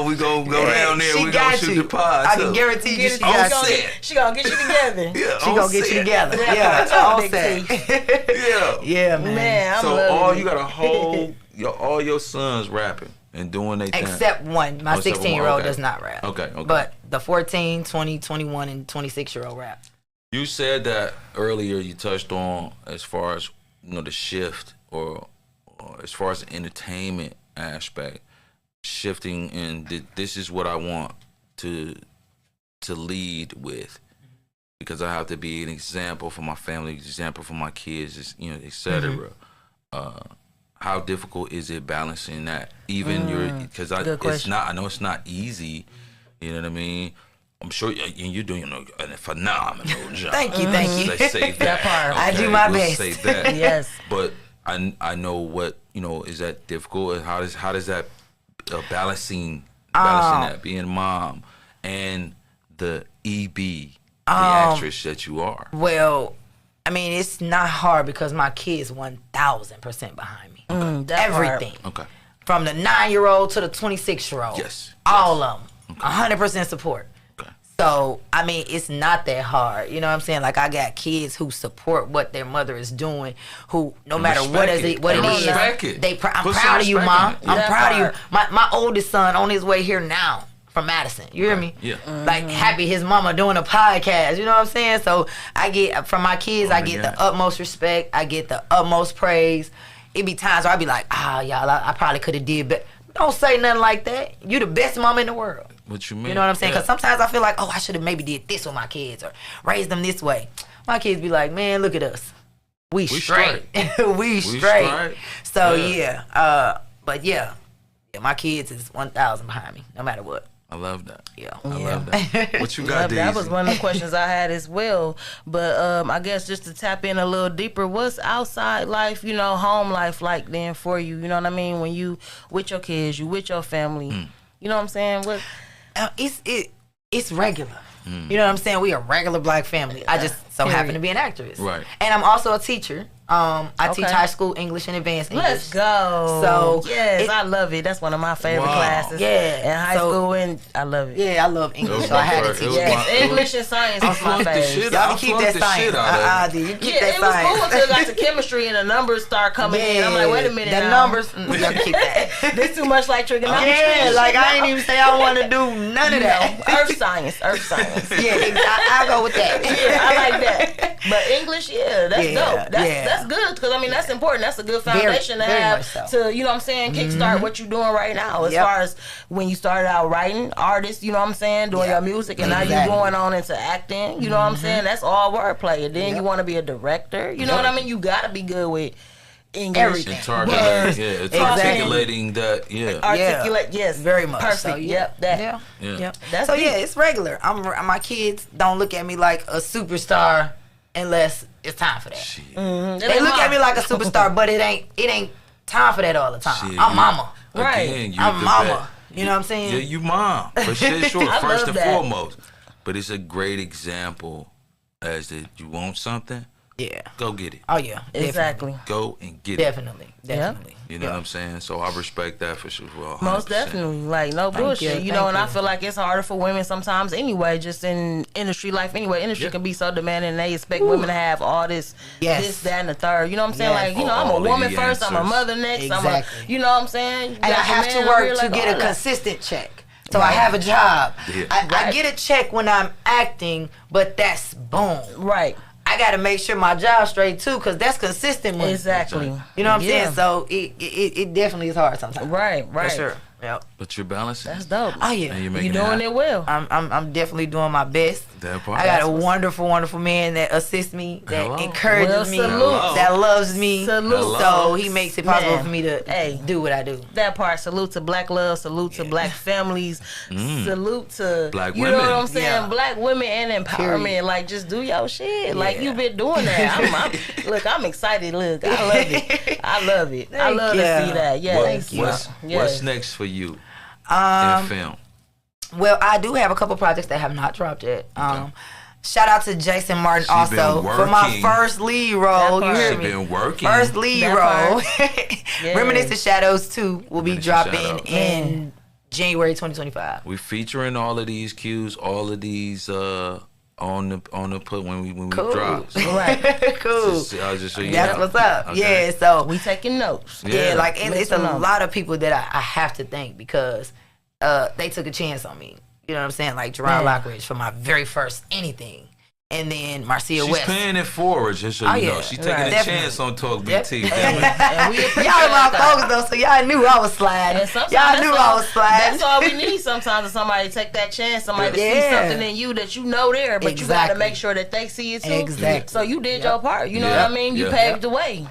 we gonna go down there. She We gonna got shoot you. the pod. I can guarantee you she on got you. set. She gonna get you together. Yeah, She on gonna get you set. together. Yeah, Yeah. talk All Big set. Yeah. Yeah, man. Man, I'm So loving all it. you got a whole all your sons rapping and doing their thing. Except one. My Oh, except one, 16-year-old okay. does not rap. Okay. But the 14, 20, 21, and 26-year-old rap. You said that earlier. You touched on as far as the shift, or as far as the entertainment aspect, shifting, and this is what I want to lead with, because I have to be an example for my family, example for my kids, etc. How difficult is it balancing that? Even because Good it's question. not. I know it's not easy. You know what I mean? I'm sure you're doing a phenomenal job. Thank you. Let's say that. That part. I do my Let's best. say that. Yes. But I know what is that difficult. How does that balancing that, being mom and the the actress that you are. Well, I mean, it's not hard because my kids 1,000% behind me. That Everything. Okay. From the 9-year-old to the 26-year-old. Yes. All of them. 100% support. Okay. So, I mean, it's not that hard. You know what I'm saying? Like, I got kids who support what their mother is doing, who, no matter what respect it it. what And it is, respect it. I'm Put some proud of you, respect Mom. in it. I'm That proud of you. part. My oldest son on his way here now from Madison. You hear me? Yeah. Like, happy his mama doing a podcast. You know what I'm saying? So, I get, from my kids, Oh I my get God. the utmost respect. I get the utmost praise. It be times where I be like, y'all, I probably could have did better. Don't say nothing like that. You the best mama in the world. What you mean? You know what I'm saying? Yeah. Because sometimes I feel like, I should have maybe did this with my kids or raised them this way. My kids be like, man, look at us. We straight. we straight. straight. So, Yeah. yeah. But, yeah, my kids is 1,000 behind me, no matter what. I love that. Yeah. I love that. What you got, Daisy? That was one of the questions I had as well. But I guess just to tap in a little deeper, what's outside life, home life like then for you? You know what I mean? When you with your kids, you with your family. You know what I'm saying? What? It's regular. You know what I'm saying? We a regular black family. I just so happen to be an actress. Right. And I'm also a teacher. I teach Okay. high school English and advanced English. Let's go. So, yes, I love it. That's one of my favorite classes. Yeah. In high So- school, and I love it. Yeah, I love English, so I had to teach It was that. Yes, my- English and science I is my flunked the favorite. shit Y'all I can keep flunked that the science. shit out of it. Dude, you keep Yeah, that it was science. cool until it got to chemistry and the numbers start coming in. I'm like, wait a minute The now. numbers, y'all can keep that. This too much like trigonometry. Yeah, like I ain't even say I want to do none of You that. know, earth science. Yeah, I'll go with that. Yeah, I like that. But English, that's Yeah, dope. That's yeah. that's good because I mean that's important. That's a good Very- foundation to very have much so. to you know what I'm saying kickstart what you're doing right now. As Yep. far as when you started out writing, artist, you know what I'm saying, doing Yep. your music, and now Exactly. you're going on into acting. You know what I'm saying? That's all wordplay. And then Yep. you want to be a director. You know what I mean? You got to be good with English. Everything. Articulating, yeah, it's Exactly. articulating that, yeah. Articulate, yes, Very much. perfect. So, yeah. Yep, that. Yeah. Yeah. Yep. That's so deep. yeah, it's regular. My kids don't look at me like a superstar unless it's time for that. Shit. They look at me like a superstar, but it ain't time for that all the time. Shit, I'm you- mama. Right. Again, you I'm the mama. vet. You know what I'm saying? Yeah, you mom. For shit, sure. I First love and that. foremost. But it's a great example as that you want something, Yeah. go get it. Oh yeah. Exactly. Go and get it. Definitely. Definitely. You know what I'm saying? So I respect that for sure. 100%. Most definitely, like no bullshit, you, know. And thank I you. feel like it's harder for women sometimes anyway, just in industry life anyway. Industry Yeah. can be so demanding, and they expect women to have all this, Yes. this, that, and the third. You know what I'm saying? Yes. Like, you know, I'm a All of woman the first, I'm a answers. mother next, Exactly. you know what I'm saying? You And I got your have man to over work here, to like, get all a that. consistent check. So I have a job. Yeah. I Right. get a check when I'm acting, but that's boom. Right. I got to make sure my job's straight too, cause that's consistent money. Exactly. You know what I'm Yeah. saying? So it definitely is hard sometimes. Right. For sure. Yep. But you're balancing. That's dope. Oh yeah. And you're You making doing it well. I'm definitely doing my best. That part. I got a That's what's- wonderful man that assists me, that Hello. encourages Well, me, salute. that loves me. Salute. So he makes it possible Man. for me to Hey. do what I do. That part. Salute to black love. Salute to black families. Salute to Black you know women. what I'm saying? Yeah. Black women and empowerment. Period. Like just do your shit. Like Yeah. you've been doing that. Look, I'm excited. Look, I love it. I love it. I Thank love to you. see that. Yes. What's next for you Um, in film? Well, I do have a couple projects that have not dropped yet. Shout out to Jason Martin She also been for my working. first lead role. That You part. hear She me? been working. First lead That role. Yes. Reminiscent Shadows 2 will be Reminiscent dropping Shadows. in January 2025. We featuring all of these cues, all of these on the put when we Cool. drop. So Right. Cool. just so you That's know. what's up. Okay. Yeah, so We taking notes. yeah, like Make it's a some notes. lot of people that I have to thank because they took a chance on me. You know what I'm saying? Like Jerron Yeah. Lockridge for my very first anything. And then Marcia She's West. paying it forward, just so Oh, you know. yeah. She's taking Right. a Definitely. chance on Talk Yep. BT. And we appreciate Y'all my that. folks though, so y'all knew I was sliding. And sometimes Y'all that's knew all- I was sliding. That's all we need sometimes is somebody to take that chance, somebody to see Yeah. something in you that you know there, but you got to Exactly. make sure that they see it too. Exactly. So you did Yep. your part. You know Yeah. what I mean? You Yeah. paved the way.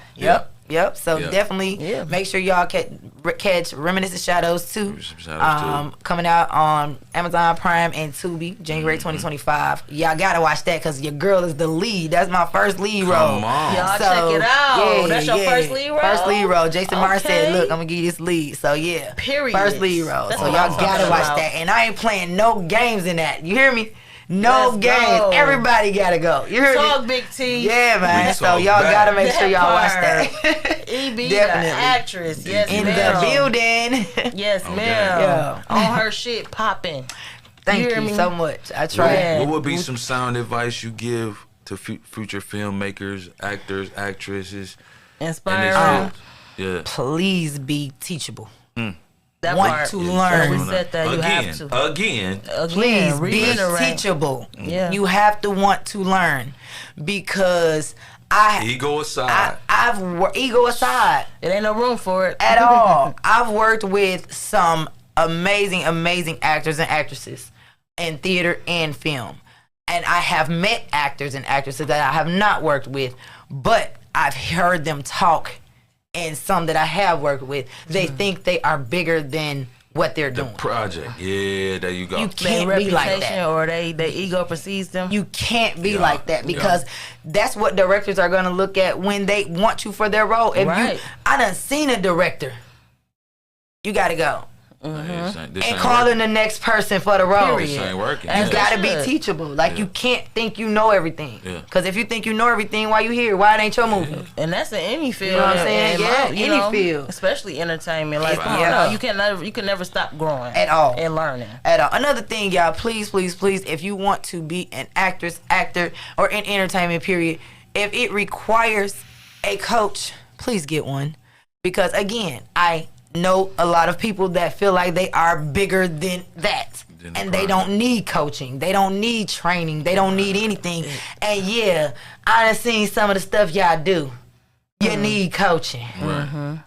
Yep. So Yeah. definitely Yeah. make sure y'all catch Reminiscent Shadows 2. Shadows 2. Coming out on Amazon Prime and Tubi, January 2025. Y'all gotta watch that because your girl is the lead. That's my first lead role. Come on. Y'all check it out. That's your first lead role? First lead role. Jason Martin said, Okay. "Look, I'm gonna give you this lead." So yeah, Period. first lead role. That's so what y'all I'm gotta talking watch about. that. And I ain't playing no games in that. You hear me? No Let's games. go. Everybody gotta go. You heard Talk me? Big T. Yeah, man. We So talk y'all back. gotta make sure y'all watch That that. EB, the Definitely. actress. Yes, In ma'am. the building. Yes, Okay. ma'am. Yeah. On her shit popping. Thank You you, hear me? so much. I try. Yeah. What would be some sound advice you give to future filmmakers, actors, actresses in this Inspiring. field? Yeah. Please be teachable. That Want part. to learn. We said that you again, have to. Again. Please be reiterate. teachable. Yeah. You have to want to learn because Ego aside. ego aside It ain't no room for it. at all. I've worked with some amazing actors and actresses in theater and film. And I have met actors and actresses that I have not worked with, but I've heard them talk, and some that I have worked with, they think they are bigger than what they're doing. Project. Yeah, there you go. You Their can't be like reputation that. or their ego precedes them. You can't be Yeah, like that because that's what directors are going to look at when they want you for their role. If Right. I done seen a director, you got to go. and calling the next person for the role. This ain't working. You gotta be teachable. Like you can't think you know everything. Because if you think you know everything, why you here? Why it ain't your movie? And that's in any field. You know what I'm saying? Any field, especially entertainment. Like you can never stop growing at all and learning at all. Another thing, y'all, please, if you want to be an actor, or in entertainment, period, if it requires a coach, please get one. Because again, I know a lot of people that feel like they are bigger than that. And they don't need coaching. They don't need training. They don't need anything. And yeah, I done seen some of the stuff y'all do. You need coaching.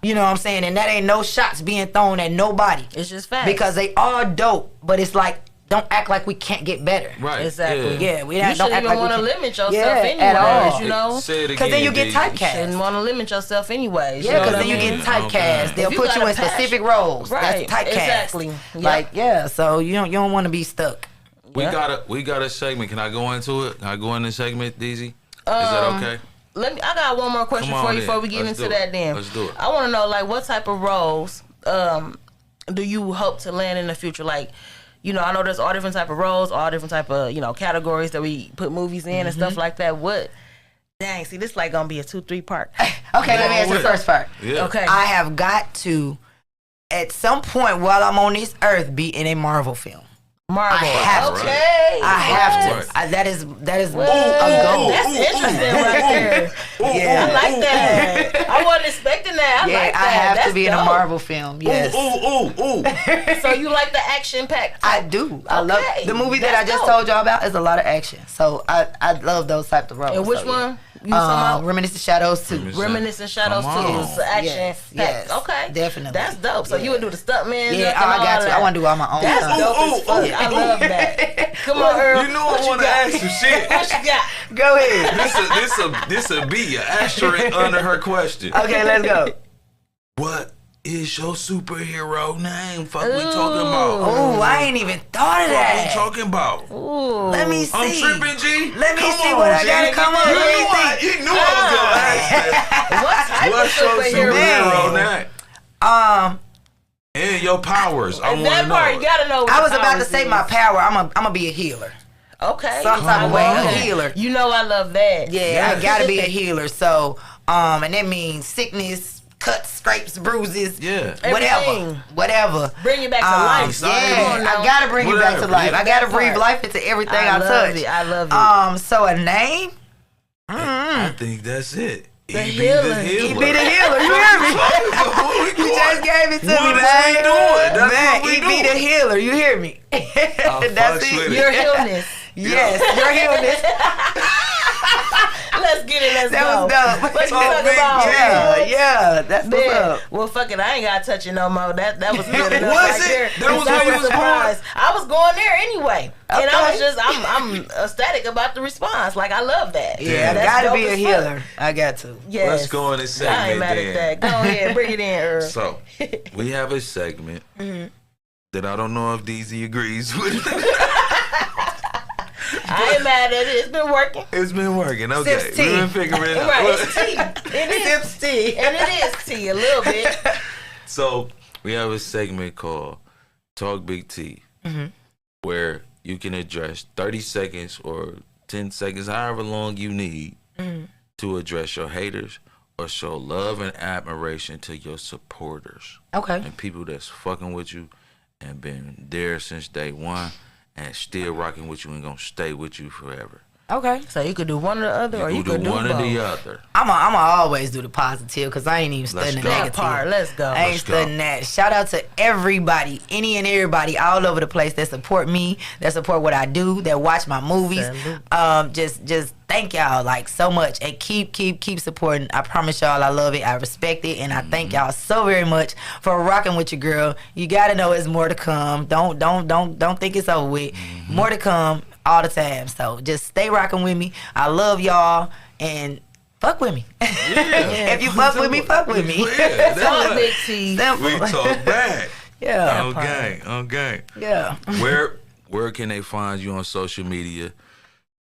You know what I'm saying? And that ain't no shots being thrown at nobody. It's just facts. Because they all dope, but it's like, don't act like we can't get better. Right. Exactly. Yeah, we you don't shouldn't act even like want to we limit yourself anyways, at all. you know? Because then you get typecast. You shouldn't want to limit yourself anyways. Yeah, because then you get typecast. They'll put you in specific roles. Right. That's typecast. Exactly. Like, so you don't want to be stuck. We got a segment. Can I go into it? Can I go in the segment, DZ? Is that okay? I got one more question for you before we get into that. Then let's do it. I want to know, like, what type of roles do you hope to land in the future? Like, you know, I know there's all different type of roles, all different type of, you know, categories that we put movies in and stuff like that. Dang, see, this like gonna be a 2-3 part. Okay, let me answer the first part. Yeah. Okay. I have got to, at some point while I'm on this earth, be in a Marvel film. Marvel. I have to. Okay. I have to. That is a goal. That's interesting right there. Yeah. I like that. I wasn't expecting that. I like that. I have That's to be in a dope. Marvel film. Yes. So you like the action pack? I do. I love the movie that I just told y'all about is a lot of action. So I love those type of roles. And which one? You talking about? Reminiscent Shadows 2. Reminiscent Shadows 2. It's action. Yes. Okay. Definitely. That's dope. So you would do the stuntman? Yeah, I got to. I want to do all my own That's stuff. dope as fuck. I love that. Come on, Earl. You know I want to ask some shit. What you got? Go ahead. This'll be an asterisk under her question. Okay, let's go. What is your superhero name? Fuck we talking about? Oh, I ain't even thought of What we that. talking about? Ooh. Let me see. I'm tripping, G. Let me Come see on, what I G. gotta come up with. You knew I was gonna ask that. What type What's of your superhero? superhero name? And your powers. I want to That know. part, you gotta know. What I was the about to powers say is. my power. I'm gonna be a healer. Okay. Some type of way, a healer. You know I love that. Yeah, I gotta be a healer. So, and that means sickness, cuts, scrapes, bruises. Yeah. Everything. Whatever. Bring it back to life. Yeah, Come on now. I gotta bring it back to Whatever. life. I gotta That breathe part. life into everything I love touch. it. I love it. So a name? I think that's it. The He healer. be He be the healer. You hear me? You just gave it to me, What is man. we doing? That's Man, what we he be doing. the healer. You hear me? That's fucks with it. it. Your illness. Yes, your healness. Let's get it. Let's That go. was dope. What you Talk talking big about? Yeah, that's what's Man, up. well, fuck it. I ain't gotta touch it no more. That was good enough Was right it? there. That was where you was surprised. I was going there anyway, and I was Okay. just I'm ecstatic about the response. Like I love that. Yeah, I That's gotta dope be a as healer. fuck. I got to. Yes. Let's go in this segment I ain't mad then. at that. Go ahead, bring it in, Earl. So, we have a segment that I don't know if DZ agrees with. I ain't mad at it. It's been working. It's been working. Okay. Sips We've tea. been figuring it out. Right, it's tea. It is Sips tea. and it is tea a little bit. So, we have a segment called Talk Big T, where you can address 30 seconds or 10 seconds, however long you need, to address your haters or show love and admiration to your supporters Okay. and people that's fucking with you and been there since day one and still rocking with you and gonna stay with you forever. Okay. So you could do one or the other, or You you can could do do one both. or the other. I'm always do the positive because I ain't even studying the go. That negative. part. Let's go. I ain't Let's go. studying that. Shout out to everybody, any and everybody all over the place that support me, that support what I do, that watch my movies. Just thank y'all like so much and keep supporting. I promise y'all I love it. I respect it, and I thank y'all so very much for rocking with your girl. You gotta know it's more to come. Don't think it's over with. More to come all the time. So just stay rocking with me. I love y'all and fuck with me. If you fuck with me, fuck with me. Yeah, that's Talk right. big T. Simple. We talk back. Yeah. Okay. Yeah. Where can they find you on social media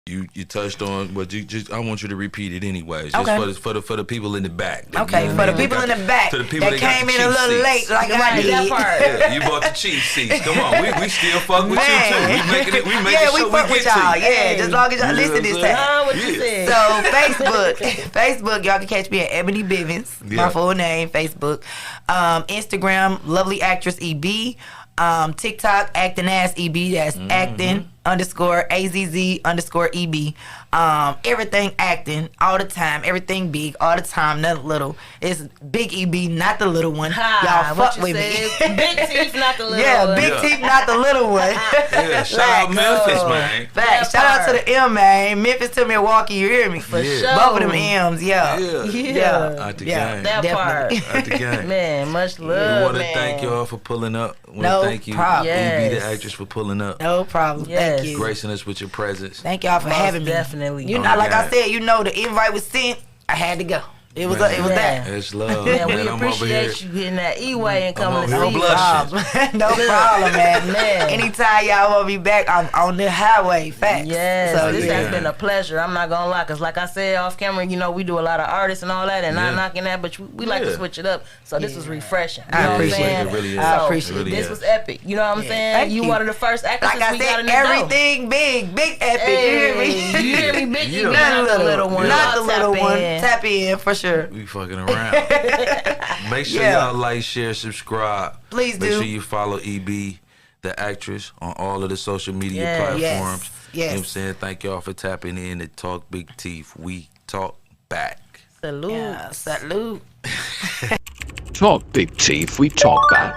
You touched on, but I want you to repeat it anyways. Okay. Just for the people in the back. Okay, for the people in the back to the people that came in a little late, like I Right, did. that part. Yeah, you bought the cheap seats. Come on, we still fuck with you too. We making it. We making Yeah, sure we fuck we with get to y'all. you. Yeah, just as long as y'all You know listen what this I'm saying? time. What you said? So Facebook, y'all can catch me at Ebony Bivens, Yeah. my full name, Facebook. Instagram, lovely actress EB. TikTok, acting ass EB. That's acting _AZZ _EB. Everything acting all the time, everything big all the time, nothing little. It's big EB, not the little one. Y'all what fuck you with said? me. Big teeth, not the little Yeah, one. big Yeah. teeth, not the little one. Yeah, shout out Memphis, man. Facts. Shout out to the M, man. Memphis to Milwaukee, you hear me? For sure. Both of them M's, yeah. Yeah. Out the game. That Definitely. part. Out the game. Man, much We love, want to man. thank y'all for pulling up. We No want to thank you, problem. EB, the Yes. actress, for pulling up, No problem. Yes. Thank you. gracing us with your presence. Thank y'all for Most having me. definitely. You Oh, know, like I God. said, you know, the invite was sent. I had to go. It was Man. it was that. It's love, Man, man. we I'm over here. appreciate you getting that E-way and coming over to here see blushing. us. No problem, man. Man. Anytime y'all want me back, I'm on the highway. Facts. Yes, So, this yeah. has been a pleasure. I'm not gonna lie, cause like I said off camera, you know, we do a lot of artists and all that, and Yeah. not knocking that, but we like to Yeah. switch it up. So this was refreshing. You I know what I'm appreciate saying? it. It really is. I So appreciate it. Really this is. was epic. You know what I'm Yeah, saying? thank You you. one of the first actresses Like I we got in said, the door. everything big epic. Hey, you hear me? you hear me? Big Yeah. E, not the little one. Not the Y'all little tap one. in. Tap in for sure. We fucking around. Make sure Yeah. y'all like, share, subscribe. Please Make do. sure you follow EB, the actress, on all of the social media Yes. platforms. Yes. You know what I'm saying? Thank y'all for tapping in to Talk Big Teeth. We talk back. Salute. Yeah, salute. Talk Big Teeth, we talk back.